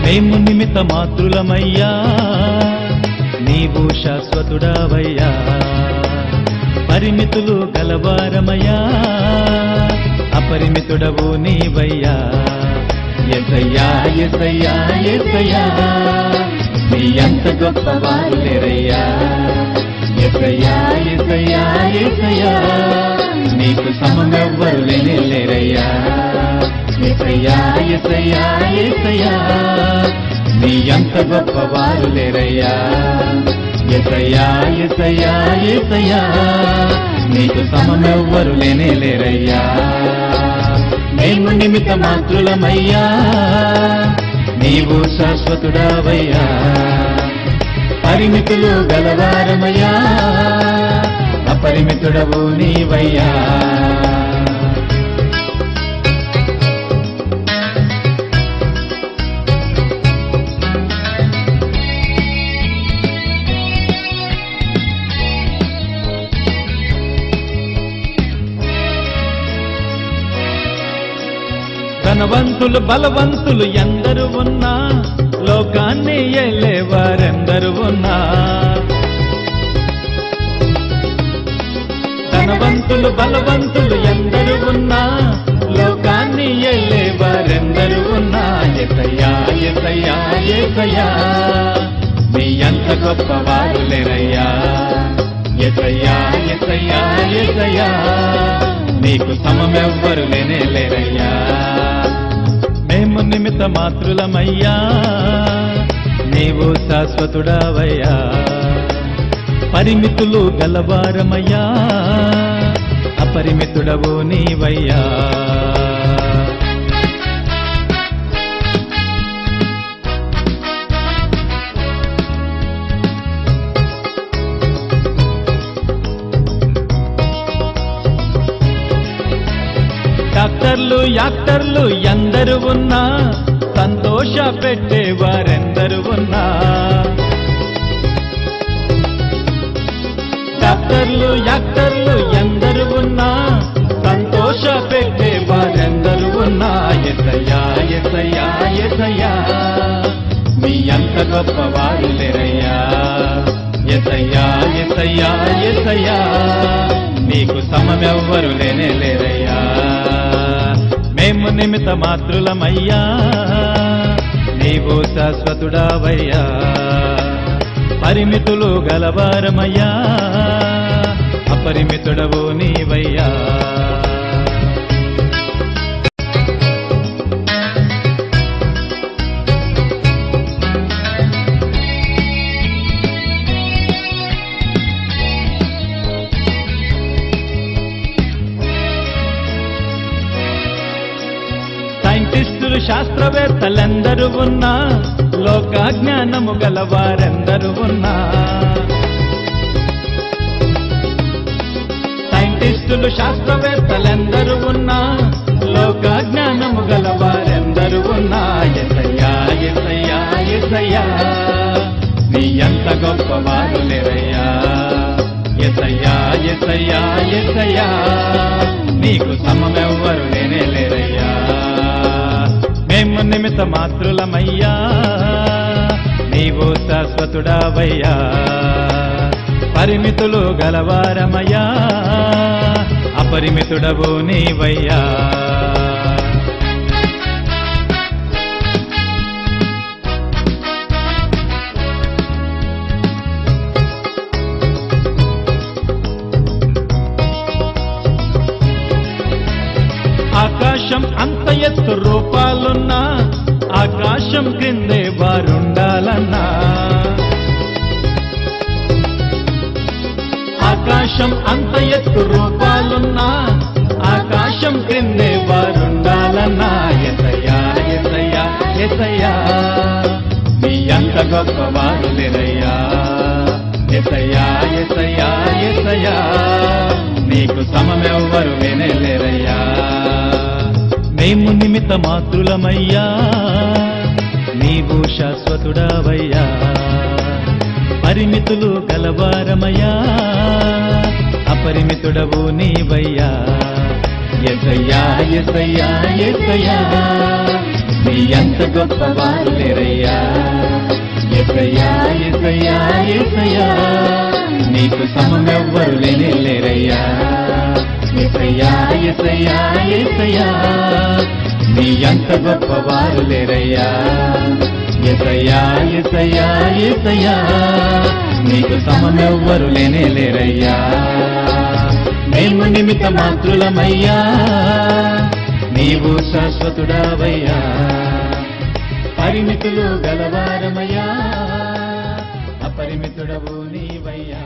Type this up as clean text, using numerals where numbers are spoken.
మేము నిమిత్త మాతృలమయ్యా, నీవు శాశ్వతుడవయ్యా. పరిమితులు గలవారమయ్యా, అపరిమితుడవు నీవయ్యా. యేసయ్యా యేసయ్యా యేసయ్యా, నీ అంత గొప్పవారు లేరయ్యా. యేసయ్యా యేసయ్యా యేసయ్యా, నీకు సమమెవ్వరు లేరయ్యా. యేసయ్యా యేసయ్యా యేసయ్యా, నీ అంత గొప్పవారు లేరయ్యా. యేసయ్యా యేసయ్యా యేసయ్యా, నీకు సమమెవ్వరు లేరయ్యా. మేము నిమిత్త మాతృలమయ్యా, నీవు శాశ్వతుడవయ్యా. పరిమితులు గలవారమయ్యా, అపరిమితుడవు నీవయ్యా. ధనవంతులు బలవంతులు ఎందరు ఉన్నా, లోకాన్ని ఏలేవారెందరు ఉన్నా. ధనవంతులు బలవంతులు ఎందరు ఉన్నా, లోకాన్ని ఏలేవారెందరు ఉన్నా. యేసయ్యా యేసయ్యా యేసయ్యా, నీ అంత గొప్పవారు లేరయ్యా. యేసయ్యా యేసయ్యా యేసయ్యా, నీకు సమమెవ్వరు లేరయ్యా. మేము నిమిత్త మాతృలమయ్యా, నీవు శాశ్వతుడవయ్యా. పరిమితులు గలవారమయ్యా, అపరిమితుడవు నీవయ్యా. డాక్టర్లు యాక్టర్లు ఎందరు ఉన్నా, సంతోష పెట్టేవారెందరు ఉన్నా. డాక్టర్లు యాక్టర్లు ఎందరు ఉన్నా, సంతోష పెట్టేవారెందరు ఉన్నా. యేసయ్యా యేసయ్యా యేసయ్యా, నీ అంత గొప్పవారు లేరయ్యా. యేసయ్యా యేసయ్యా యేసయ్యా, నీకు సమమెవ్వరు లేరయ్యా. మేము నిమిత్త మాతృలమయ్యా, నీవు శాశ్వతుడవయ్యా. పరిమితులు గలవారమయ్యా, అపరిమితుడవు నీవయ్యా. సైంటిస్టులు శాస్త్రవేత్తలెందరు ఉన్నా, లోక జ్ఞానము గలవారెందరు ఉన్నా. సైంటిస్టులు శాస్త్రవేత్తలెందరు ఉన్నా, లోక జ్ఞానము గలవారెందరు ఉన్నా. యేసయ్యా యేసయ్యా యేసయ్యా, నీ అంత గొప్పవారు లేరయ్యా. యేసయ్యా యేసయ్యా యేసయ్యా, నీకు సమమెవ్వరు లేరయ్యా. మేము నిమిత్త మాతృలమయ్యా, నీవు శాశ్వతుడవయ్యా. పరిమితులు గలవారమయ్యా, అపరిమితుడవు నీవయ్యా. ఆకాశం అంత ఎత్తు రూపాలున్నా, ఆకాశం క్రిందే వారుండాలన్నా. ఆకాశం అంత ఎత్తు రూపాలున్నా, ఆకాశం క్రిందే వారుండాలన్నా. యేసయ్యా యేసయ్యా యేసయ్యా, నీ అంత గొప్పవారు లేరయ్యా. యేసయ్యా యేసయ్యా యేసయ్యా, నీకు సమమెవ్వరు లేరయ్యా. మేము నిమిత్త మాతృలమయ్యా, నీవు శాశ్వతుడవయ్యా. పరిమితులు గలవారమయ్యా, అపరిమితుడవు నీవయ్యా. యేసయ్యా యేసయ్యా యేసయ్యా, నీ అంత గొప్పవారు లేరయ్యా యేసయ్యా యేసయ్యా యేసయ్యా నీకు సమమెవ్వరు లేరయ్యా యేసయ్యా యేసయ్యా యేసయ్యా నీ అంత గొప్పవారు లేరయ్యా యేసయ్యా యేసయ్యా యేసయ్యా నీకు సమమెవ్వరు లేరయ్యా మేము నిమిత్త మాత్రులమయ్యా నీవు శాశ్వతుడావయ్యా పరిమితులు గలవారమయ్యా అపరిమితుడవు నీవయ్యా